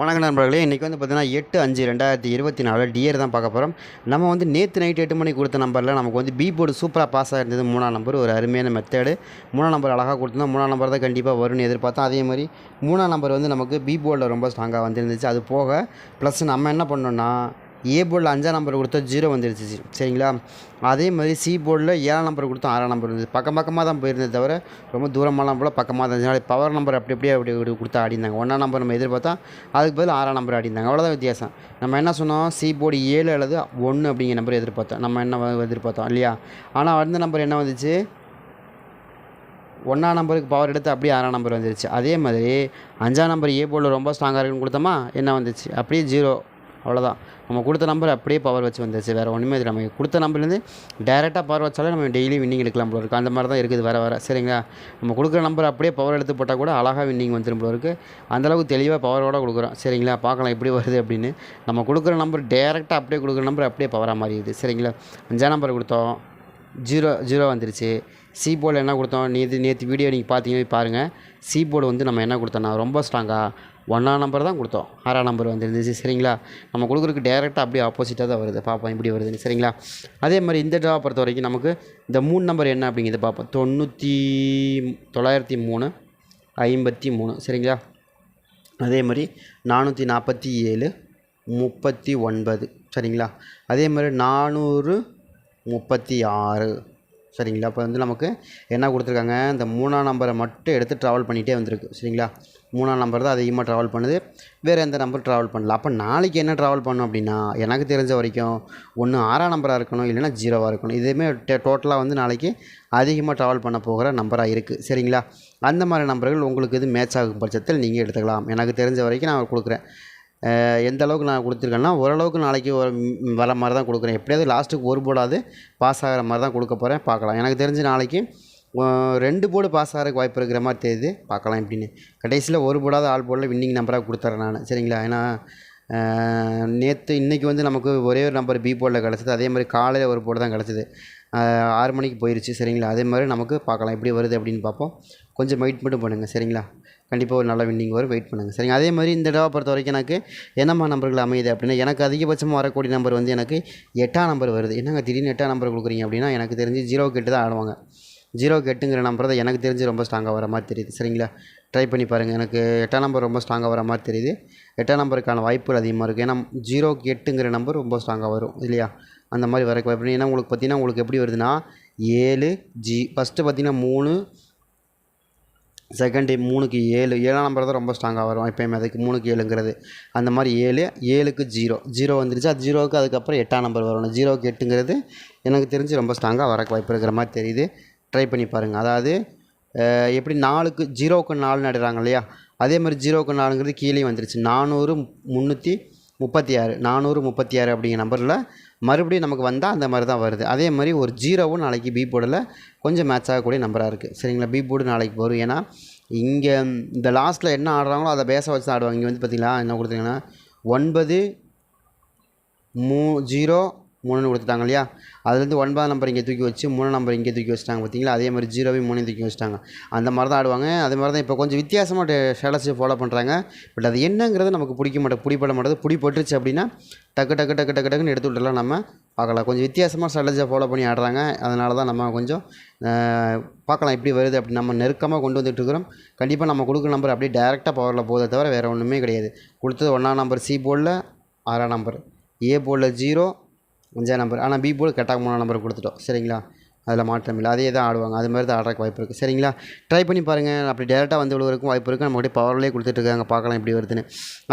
வணக்கம் நண்பர்களே, இன்றைக்கி வந்து பார்த்தீங்கன்னா 8/5/2024 டியர் தான் பார்க்க போகிறோம். நம்ம வந்து நேற்று நைட்டு 8 மணிக்கு கொடுத்த நம்பரில் நமக்கு வந்து பி போர்டு சூப்பராக பாஸ் ஆகிருந்தது. 3ஆம் நம்பர் ஒரு அருமையான மெத்தேடு. 3ஆம் நம்பர் அழகாக கொடுத்துருந்தோம். 3ஆம் நம்பர் தான் கண்டிப்பாக வரும்னு எதிர்பார்த்தோம். அதே மாதிரி 3ஆம் நம்பர் வந்து நமக்கு பி போர்டில் ரொம்ப ஸ்ட்ராங்காக வந்துருந்துச்சு. அது போக ப்ளஸ் நம்ம என்ன பண்ணோம்னா ஏ போர்டில் 5ஆம் நம்பர் கொடுத்தா 0 வந்துருச்சு. சரிங்களா? அதே மாதிரி சி போர்டில் 7ஆம் நம்பர் கொடுத்தோம் 6ஆம் நம்பர் இருந்துச்சு. பக்கமாக தான் போயிருந்தது தவிர ரொம்ப தூரமாலாம் போல் பக்கமாக தான் இருந்துச்சு. பவர் நம்பர் அப்படி கொடுத்தா ஆடிந்தாங்க. 1ஆம் நம்பர் நம்ம எதிர்பார்த்தா அதுக்கு பதில் 6ஆம் நம்பர் ஆடிந்தாங்க. அவ்வளோதான் வித்தியாசம். நம்ம என்ன சொன்னோம், சி போர்டு 7 அல்லது 1 அப்படிங்கிற நம்பர் எதிர்பார்த்தோம். நம்ம என்ன எதிர்பார்த்தோம் இல்லையா? ஆனால் அந்த நம்பர் என்ன வந்துச்சு, 1ஆம் நம்பருக்கு பவர் எடுத்து அப்படியே 6ஆம் நம்பர் வந்துருச்சு. அதே மாதிரி 5ஆம் நம்பர் ஏ போர்டில் ரொம்ப ஸ்ட்ராங்காக இருக்குன்னு கொடுத்தோமா, என்ன வந்துச்சு, அப்படியே 0. அவ்வளோதான். நம்ம கொடுத்த நம்பர் அப்படியே பவர் வச்சு வந்துருச்சு. வேறு ஒன்றுமே இல்லை. நம்ம கொடுத்த நம்பர்லேருந்து டேரெக்டாக பவர் வச்சாலே நம்ம டெய்லி வின்னிங் எடுக்கலாம் போல இருக்குது. அந்த மாதிரி தான் இருக்குது வர சரிங்களா? நம்ம கொடுக்குற நம்பர் அப்படியே பவர் எடுத்து போட்டால் கூட அழகாக வின்னிங் வந்துடும் போல இருக்குது. அந்தளவுக்கு தெளிவாக பவரோடு கொடுக்குறோம். சரிங்களா? பார்க்கலாம் எப்படி வருது அப்படின்னு. நம்ம கொடுக்குற நம்பர் டேரெக்டாக அப்படியே கொடுக்குற நம்பர் அப்படியே பவராக மாறிடுது. சரிங்களா? 5ஆம் நம்பர் கொடுத்தோம், 0 வந்துருச்சு. சி போர்டில் என்ன கொடுத்தோம், நேற்று வீடியோ நீங்கள் பார்த்தீங்கன்னா பாருங்கள். சி போர்டு வந்து நம்ம என்ன கொடுத்தோம்னா ரொம்ப ஸ்ட்ராங்காக 1ஆம் நம்பர் தான் கொடுத்தோம், 6ஆம் நம்பர் வந்துருந்துச்சு. சரிங்களா? நம்ம கொடுக்குறதுக்கு டேரெக்டாக அப்படியே ஆப்போசிட்டாக தான் வருது. பார்ப்போம் இப்படி வருதுன்னு. சரிங்களா? அதே மாதிரி இந்த ட்ரா பொறுத்த வரைக்கும் நமக்கு இந்த 3 நம்பர் என்ன அப்படிங்கிறத பார்ப்போம். 903 53. சரிங்களா? அதே மாதிரி 447 39. சரிங்களா? அதே மாதிரி 436. சரிங்களா? இப்போ வந்து நமக்கு என்ன கொடுத்துருக்காங்க, இந்த 3ஆம் நம்பரை மட்டும் எடுத்து ட்ராவல் பண்ணிகிட்டே வந்திருக்கு. சரிங்களா? 3ஆம் நம்பர் தான் அதிகமாக ட்ராவல் பண்ணுது, வேறு எந்த நம்பர் ட்ராவல் பண்ணல. அப்போ நாளைக்கு என்ன ட்ராவல் பண்ணும் அப்படின்னா, எனக்கு தெரிஞ்ச வரைக்கும் ஒன்று 6ஆம் நம்பராக இருக்கணும், இல்லைனா 0வாக இருக்கணும். இதுவுமே டோட்டலாக வந்து நாளைக்கு அதிகமாக ட்ராவல் பண்ண போகிற நம்பராக இருக்குது. சரிங்களா? அந்த மாதிரி நம்பர்கள் உங்களுக்கு இது மேட்ச் ஆகும் பட்சத்தில் நீங்கள் எடுத்துக்கலாம். எனக்கு தெரிஞ்ச வரைக்கும் நான் கொடுக்குறேன். எந்த அளவுக்கு நான் கொடுத்துருக்கேன்னா, ஓரளவுக்கு நாளைக்கு வர மாதிரி தான் கொடுக்குறேன். எப்படியாவது லாஸ்ட்டுக்கு ஒரு போர்டாவது பாஸ் ஆகிற மாதிரி தான் கொடுக்க போகிறேன். பார்க்கலாம். எனக்கு தெரிஞ்சு நாளைக்கு 2 போர்டு பாஸ் ஆகிறதுக்கு வாய்ப்பு இருக்கிற மாதிரி தெரியுது. பார்க்கலாம் எப்படின்னு. கடைசியில் ஒரு போர்டாவது ஆல் போர்டில் வின்னிங் நம்பராக கொடுத்துட்றேன் நான். சரிங்களா? ஏன்னா இன்றைக்கி வந்து நமக்கு ஒரே ஒரு நம்பர் பி போர்டில் கிடச்சிது. அதே மாதிரி காலையில் ஒரு போர்டு தான் கிடச்சிது. 6 மணிக்கு போயிடுச்சு. சரிங்களா? அதே மாதிரி நமக்கு பார்க்கலாம் எப்படி வருது அப்படின்னு பார்ப்போம். கொஞ்சம் வெயிட் மட்டும் பண்ணுங்கள். சரிங்களா? கண்டிப்பாக ஒரு நல்ல வின்னிங் வரும். வெயிட் பண்ணுங்கள். சரிங்க? அதே மாதிரி இந்த தடவை பொறுத்த வரைக்கும் எனக்கு என்னம்மா நம்பர்கள் அமையுது அப்படின்னா, எனக்கு அதிகபட்சமாக வரக்கூடிய நம்பர் வந்து எனக்கு 8ஆம் நம்பர் வருது. என்னங்க திடீர்னு 8ஆம் நம்பர் கொடுக்குறீங்க அப்படின்னா, எனக்கு தெரிஞ்சு 0க்கு 8 தான் ஆடுவாங்க. 0க்கு 8ங்கிற நம்பர் தான் எனக்கு தெரிஞ்சு ரொம்ப ஸ்ட்ராங்காக வர மாதிரி தெரியுது. சரிங்களா? ட்ரை பண்ணி பாருங்கள். எனக்கு 8ஆம் நம்பர் ரொம்ப ஸ்ட்ராங்காக வர மாதிரி தெரியுது. 8ஆம் நம்பருக்கான வாய்ப்புகள் அதிகமாக இருக்குது. ஏன்னா 0க்கு 8ங்கிற நம்பர் ரொம்ப ஸ்ட்ராங்காக வரும் இல்லையா? அந்த மாதிரி வரக்கு வாய்ப்பு. ஏன்னா உங்களுக்கு பார்த்திங்கன்னா உங்களுக்கு எப்படி வருதுன்னா 7 ஃபஸ்ட்டு பார்த்திங்கன்னா 3, செகண்டு 3க்கு 7. 7ஆம் நம்பர் தான் ரொம்ப ஸ்ட்ராங்காக வரும் எப்போயுமே. அதுக்கு 3க்கு 7ங்கிறது அந்த மாதிரி 7க்கு 0 வந்துருச்சு. அது 0க்கு அதுக்கப்புறம் 8ஆம் நம்பர் வரணும். 0க்கு 8ங்கிறது எனக்கு தெரிஞ்சு ரொம்ப ஸ்ட்ராங்காக வரக்கு வாய்ப்பு இருக்கிற மாதிரி தெரியுது. ட்ரை பண்ணி பாருங்கள். அதாவது எப்படி 0க்கு 4 நடுறாங்க இல்லையா, அதே மாதிரி 0க்கு 4ங்கிறது கீழே வந்துருச்சு. 400 336 436 அப்படிங்கிற நம்பரில் மறுபடியும் நமக்கு வந்தால் அந்த மாதிரி தான் வருது. அதே மாதிரி ஒரு 0வும் நாளைக்கு பி போர்டில் கொஞ்சம் மேட்ச் ஆகக்கூடிய நம்பராக இருக்குது. சரிங்களா? பி போர்டு நாளைக்கு வரும். ஏன்னா இங்கே இந்த லாஸ்ட்டில் என்ன ஆடுறாங்களோ அதை பேஸை வச்சு தான் ஆடுவாங்க. இங்கே வந்து பார்த்திங்களா என்ன கொடுத்தீங்கன்னா 9 0 3ன்னு கொடுத்துட்டாங்க இல்லையா? அதுலேருந்து 9ஆம் நம்பர் இங்கே தூக்கி வச்சு 3ஆம் நம்பர் இங்கே தூக்கி வச்சுட்டாங்க பார்த்தீங்களா? அதே மாதிரி 0வையும் 3ஐயும் தூக்கி வச்சுட்டாங்க. அந்த மாதிரி தான் ஆடுவாங்க. அதே மாதிரி தான் இப்போ கொஞ்சம் வித்தியாசமாக ஸ்ட்ராட்டஜி ஃபாலோ பண்ணுறாங்க. பட் அது என்னங்கிறது நமக்கு பிடிப்பட மாட்டேது. பிடிப்பட்டுருச்சு அப்படின்னா டக்குன்னு எடுத்து விட்டுலாம் நம்ம பார்க்கலாம். கொஞ்சம் வித்தியாசமாக ஸ்ட்ராட்டஜியை ஃபாலோ பண்ணி ஆடுறாங்க. அதனால தான் நம்ம கொஞ்சம் பார்க்கலாம் எப்படி வருது அப்படி. நம்ம நெருக்கமாக கொண்டு வந்துட்டுருக்குறோம். கண்டிப்பாக நம்ம கொடுக்குற நம்பர் அப்படியே டேரெக்டாக பவரில் போகிறத தவிர வேறு ஒன்றுமே கிடையாது. கொடுத்தது 1ஆம் நம்பர் சி போர்டில், 6ஆம் நம்பர் ஏ போர்டில் 0, 5ஆம் நம்பர். ஆனால் பி போர்டு கரெக்டாக 3ஆம் நம்பர் கொடுத்துட்டோம். சரிங்களா? அதில் மாற்றம் இல்லை. அதே தான் ஆடுவாங்க. அது மாதிரி தான் ஆடுறதுக்கு வாய்ப்பு இருக்குது. சரிங்களா? ட்ரை பண்ணி பாருங்கள். அப்படி டேரெக்டாக வந்து விழுவதற்கும் வாய்ப்பு இருக்குது. நம்மகிட்ட பவர்லேயே கொடுத்துட்ருக்காங்க. பார்க்கலாம் எப்படி வருதுன்னு.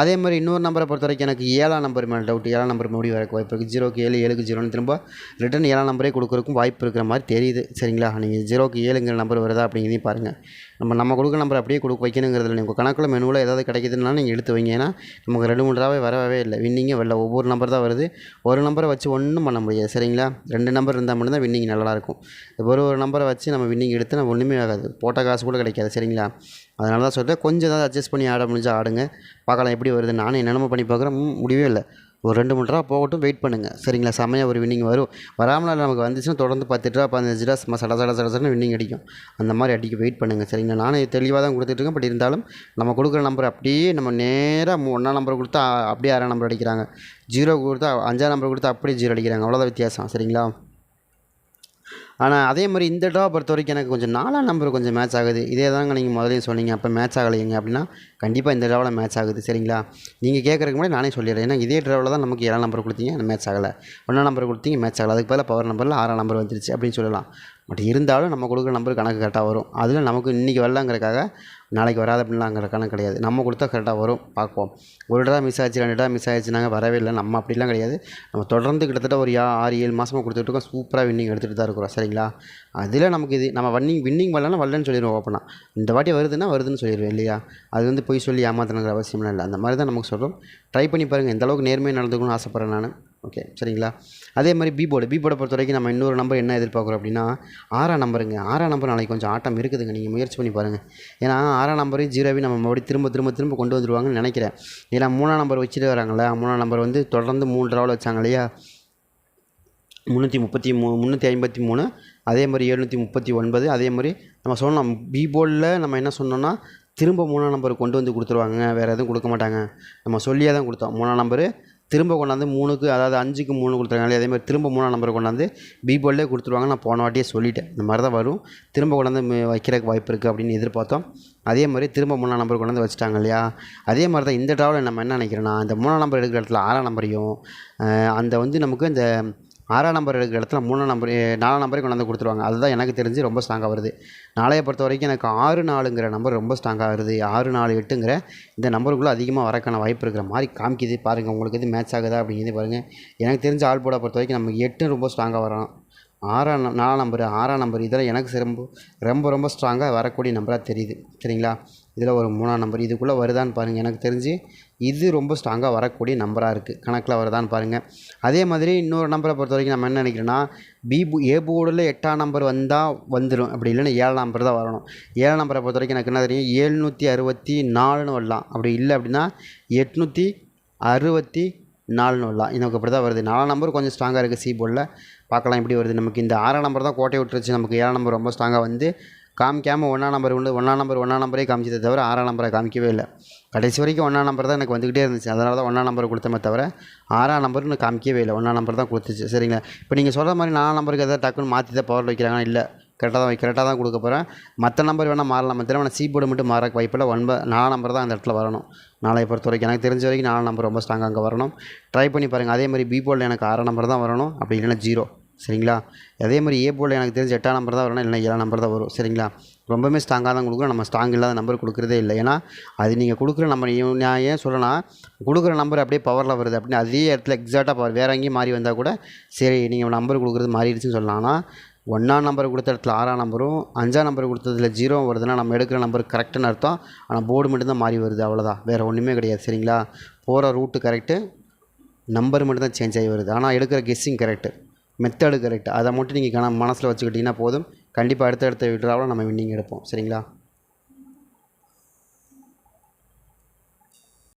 அதே மாதிரி இன்னொரு நம்பரை பொறுத்த வரைக்கும் எனக்கு 7ஆம் நம்பர் மேலே டவுட். 7ஆம் நம்பர் மறுபடியும் வரக்கு வாய்ப்பு இருக்குது. 0க்கு 7 7க்கு 0ன்னு திரும்ப ரிட்டன் 7ஆம் நம்பரே கொடுக்குறக்கும் வாய்ப்பு இருக்கிற மாதிரி தெரியுது. சரிங்களா? நீங்கள் 0க்கு 7ங்கிற நம்பர் வருதா அப்படிங்கிறதையும் பாருங்கள். நம்ம கொடுக்குற நம்பர் அப்படியே வைக்கணுங்கிறதுல உங்கள் கணக்கில் மெனுவில் ஏதாவது கிடைக்குதுன்னா நீங்கள் எடுத்து வைங்க. ஏன்னா நமக்கு 2 3 தடவை வரவே இல்லை. வின்னிங்கே வரல. ஒவ்வொரு நம்பர் தான் வருது. ஒரு நம்பரை வச்சு ஒன்றும் பண்ண முடியாது. சரிங்களா? 2 நம்பர் இருந்தால் மட்டும்தான் வின்னிங் நல்லா இருக்கும். ஒரு நம்பரை வச்சு நம்ம வின்னிங் எடுத்து நம்ம ஒன்றுமே ஆகாது. போட்ட காசு கூட கிடைக்காது. சரிங்களா? அதனால தான் சொல்கிறேன், கொஞ்சம் ஏதாவது அட்ஜஸ்ட் பண்ணி ஆட முடிஞ்சால் ஆடுங்க. பார்க்கலாம் எப்படி வருது. நானும் என்னென்னமோ பண்ணி பார்க்குறேன், முடியவே இல்லை. ஒரு 2-3 ட்ரா போகட்டும், வெயிட் பண்ணுங்கள் சரிங்களா. செம்மையாக ஒரு வின்னிங் வரும். வராமல் நமக்கு வந்துச்சுன்னா தொடர்ந்து 10 ட்ரா 15 ட்ரா சும்மா சட சட சட சடன்னு வின்னிங் அடிக்கும். அந்த மாதிரி அடிக்க வெயிட் பண்ணுங்கள் சரிங்களா. நானே தெளிவாக தான் கொடுத்துட்ருக்கேன். பட் இருந்தாலும் நம்ம கொடுக்குற நம்பர் அப்படியே நம்ம நேராக 1ஆம் நம்பர் கொடுத்தா அப்படியே 6ஆம் நம்பர் அடிக்கிறாங்க, 0 கொடுத்தா 5ஆம் நம்பர் கொடுத்தா அப்படியே 0 அடிக்கிறாங்க. அவ்வளோதான் வித்தியாசம் சரிங்களா. ஆனால் அதே மாதிரி இந்த ட்ரா பொறுத்த வரைக்கும் எனக்கு கொஞ்சம் 4ஆம் நம்பர் கொஞ்சம் மேட்ச் ஆகுது. இதே தாங்க நீங்கள் முதலையும் சொன்னீங்க, அப்போ மேட்ச் ஆகலைங்க அப்படின்னா கண்டிப்பாக இந்த ட்ராவில் மேட்ச் ஆகுது சரிங்களா. நீங்கள் கேட்குறதுக்கு முன்னாடி நானே சொல்லிடுறேன். ஏன்னா இதே ட்ராவில் தான் நமக்கு 7ஆம் நம்பர் கொடுத்தீங்க, மேட்ச் ஆகலை. 1ஆம் நம்பர் கொடுத்தீங்க, மேட்ச் ஆகலை. அதுக்கு பதிலாக பவர் நம்பரில் 6ஆம் நம்பர் வந்துருச்சு அப்படின்னு சொல்லலாம். பட் இருந்தாலும் நம்ம கொடுக்குற நம்பர் கணக்கு கரெக்டாக வரும். அதில் நமக்கு இன்றைக்கி வரலாங்கிறக்காக நாளைக்கு வராது அப்படின்லாங்கிற கணக்கு கிடையாது. நம்ம கொடுத்தா கரெக்டாக வரும், பார்ப்போம். ஒரு ட்ரா மிஸ் ஆச்சு, 2 ட்ரா மிஸ் ஆயிடுச்சுனாங்க வரவே இல்லை, நம்ம அப்படிலாம் கிடையாது. நம்ம தொடர்ந்து கிட்டத்தட்ட ஒரு 6-7 மாதமாக கொடுத்துட்ருக்கோம். சூப்பராக வின்னிங் எடுத்துகிட்டு தான் இருக்கிறோம் சரிங்களா. அதில் நமக்கு இது நம்ம வின்னிங் வரலன்னா வரலன்னு சொல்லிடுவோம் ஓப்பனாக. இந்த வாட்டி வருதுன்னா வருதுன்னு சொல்லிடுவேன் இல்லையா. அது வந்து போய் சொல்லி ஏமாற்றணுங்கிற அவசியம்லாம் இல்லை. அந்த மாதிரி தான் நமக்கு சொல்கிறோம். ட்ரை பண்ணி பாருங்கள், எந்த அளவுக்கு நேர்மையாக நடந்துக்கணும்னு ஆசைப்பட்றேன் நான். ஓகே சரிங்களா. அதே மாதிரி பி போர்டை பொறுத்த வரைக்கும் நம்ம இன்னொரு நம்பர் என்ன எதிர்பார்க்குறோம் அப்படின்னா 6ஆம் நம்பருங்க. 6ஆம் நம்பர் நாளைக்கு கொஞ்சம் ஆட்டம் இருக்குதுங்க, நீங்கள் முயற்சி பண்ணி பாருங்கள். ஏன்னா 6ஆம் நம்பரையும் 0வையும் நம்ம மறுபடியும் திரும்ப கொண்டு வந்துடுவாங்கன்னு நினைக்கிறேன். ஏன்னா 3ஆம் நம்பர் வச்சுட்டு வராங்களே, 3ஆம் நம்பர் வந்து தொடர்ந்து 3 ட்ராவில் வச்சாங்க இல்லையா. 353 அதே மாதிரி 739. அதே மாதிரி நம்ம சொன்னோம் பி போர்டில் நம்ம என்ன சொன்னோன்னா திரும்ப 3ஆம் நம்பர் கொண்டு வந்து கொடுத்துருவாங்க, வேறு எதுவும் கொடுக்க மாட்டாங்க. நம்ம சொல்லியே தான் கொடுத்தோம். 3ஆம் நம்பரு திரும்ப கொண்டாந்து 3க்கு அதாவது 5க்கு 3 கொடுத்துருக்காங்க. அதே மாதிரி திரும்ப 3ஆம் நம்பர் கொண்டாந்து பி போர்டிலே கொடுத்துருவாங்க. நான் போன வாட்டியே சொல்லிட்டேன், இந்த மாதிரி தான் வரும், திரும்ப கொண்டாந்து வைக்கிறதுக்கு வாய்ப்பு இருக்குது அப்படின்னு எதிர்பார்த்தோம். அதே மாதிரி திரும்ப 3ஆம் நம்பர் கொண்டாந்து வச்சுட்டாங்க இல்லையா. அதே மாதிரி தான் இந்த ட்ராவில் நம்ம என்ன நினைக்கிறோன்னா, இந்த 3ஆம் நம்பர் எடுக்கிற இடத்துல 6ஆம் நம்பரையும் அந்த வந்து நமக்கு இந்த 6ஆம் நம்பர் எடுக்கிற இடத்துல 3ஆம் நம்பர் 4ஆம் நம்பரே கொண்டாந்து கொடுத்துருவாங்க. அதுதான் எனக்கு தெரிஞ்சு ரொம்ப ஸ்ட்ராங்காக வருது. நாளையை பொறுத்த வரைக்கும் எனக்கு 6-4ங்கிற நம்பர் ரொம்ப ஸ்ட்ராங்காக வருது. 6-4-8ங்கிற இந்த நம்பருக்குள்ளே அதிகமாக வரக்கான வாய்ப்பு இருக்கிற மாதிரி காமிக்குது. பாருங்கள் உங்களுக்கு எது மேட்ச் ஆகுதா அப்படிங்கிறது பாருங்கள். எனக்கு தெரிஞ்ச ஆள் போட பொறுத்த வரைக்கும் நமக்கு 8 ரொம்ப ஸ்ட்ராங்காக வரும். 4ஆம் நம்பர் இதெல்லாம் எனக்கு ரொம்ப ஸ்ட்ராங்காக வரக்கூடிய நம்பராக தெரியுது சரிங்களா. இதில் ஒரு 3ஆம் நம்பர் இதுக்குள்ளே வருதான்னு பாருங்கள். எனக்கு தெரிஞ்சு இது ரொம்ப ஸ்ட்ராங்காக வரக்கூடிய நம்பராக இருக்குது, கணக்கில் வருதான்னு பாருங்கள். அதே மாதிரி இன்னொரு நம்பரை பொறுத்த வரைக்கும் நம்ம என்ன நினைக்கிறோன்னா ஏ போர்டில் 8ஆம் நம்பர் வந்தால் வந்துடும், அப்படி இல்லைன்னா 7ஆம் நம்பர் தான் வரணும். 7ஆம் நம்பரை பொறுத்த வரைக்கும் எனக்கு என்ன தெரியும், 764ன்னு வரலாம். அப்படி இல்லை அப்படின்னா 864ன்னு வரலாம். எனக்கு அப்படி தான் வருது. 4ஆம் நம்பர் கொஞ்சம் ஸ்ட்ராங்காக இருக்குது சி போர்டில். பார்க்கலாம் எப்படி வருது. நமக்கு இந்த 6ஆம் நம்பர் தான் கோட்டை விட்டுருச்சு. நமக்கு 7ஆம் நம்பர் ரொம்ப ஸ்ட்ராங்காக வந்து காமிக்காமல் 1ஆம் நம்பர் உண்டு. 1ஆம் நம்பரே காமிச்சதை தவிர 6ஆம் நம்பரை காமிக்கவே இல்லை. கடைசி வரைக்கும் 1ஆம் நம்பர் தான் எனக்கு வந்துக்கிட்டே இருந்துச்சு. அதனால தான் 1ஆம் நம்பர் கொடுத்தமே தவிர 6ஆம் நம்பர்னு காமிக்கவே இல்லை. 1ஆம் நம்பர் தான் கொடுத்துச்சு சரிங்களா. இப்போ நீங்கள் சொல்கிற மாதிரி 4ஆம் நம்பருக்கு எதாவது டக்குன்னு மாற்றி தான் பவர் வைக்கிறாங்கன்னா இல்லை, கரெக்டாக தான் கொடுக்க போகிறேன். மற்ற நம்பர் வேணால் மாறலாம், மற்ற வேணால் சி போர்டு மட்டும் மாறக்கு வாய்ப்பில்லை. 4ஆம் நம்பர் தான் அந்த இடத்துல வரணும். நாளையை பொறுத்த வரைக்கும் எனக்கு தெரிஞ்ச வரைக்கும் 4ஆம் நம்பர் ரொம்ப ஸ்ட்ராங்காக அங்கே வரணும். ட்ரை பண்ணி பாருங்கள். அதே மாதிரி பி போர்டில் எனக்கு 6ஆம் நம்பர் தான் வரணும், அப்படி இல்லைன்னா 0 சரிங்களா. அதே மாதிரி ஏ போர்டில் எனக்கு தெரிஞ்ச 8ஆம் நம்பர் தான் வரணும், இல்லைன்னா 7ஆம் நம்பர் தான் வரும் சரிங்களா. ரொம்பவுமே ஸ்ட்ராங்காக தான் கொடுக்குறோம். நம்ம ஸ்ட்ராங் இல்லாத நம்பர் கொடுக்குறதே இல்லை. ஏன்னா அது நீங்கள் கொடுக்குற நம்பர் நான் ஏன் சொல்லலாம், கொடுக்குற நம்பர் அப்படியே பவரில் வருது அப்படின்னு அதே இடத்துல எக்ஸாக்டாக பவர் வேறு எங்கேயும் மாறி வந்தால் கூட சரி நீங்கள் நம்பர் கொடுக்குறது மாறிடுச்சுன்னு சொல்லலாம். ஆனால் 1ஆம் நம்பர் கொடுத்த இடத்துல 6ஆம் நம்பரும் 5ஆம் நம்பர் கொடுத்ததில் 0 வருதுன்னா நம்ம எடுக்கிற நம்பர் கரெக்டுன்னு அர்த்தம். ஆனால் போர்டு மட்டும்தான் மாறி வருது, அவ்வளோதான், வேறு ஒன்றுமே கிடையாது சரிங்களா. போகிற ரூட்டு கரெக்டு, நம்பர் மட்டும்தான் சேஞ்ச் ஆகி வருது. ஆனால் எடுக்கிற கெஸ்ஸிங் கரெக்டு, மெத்தடு கரெக்ட். அதை மட்டும் நீங்கள் மனசில் வச்சுக்கிட்டிங்கன்னா போதும். கண்டிப்பாக அடுத்த விட்ராவில் நம்ம வின்னிங் எடுப்போம் சரிங்களா.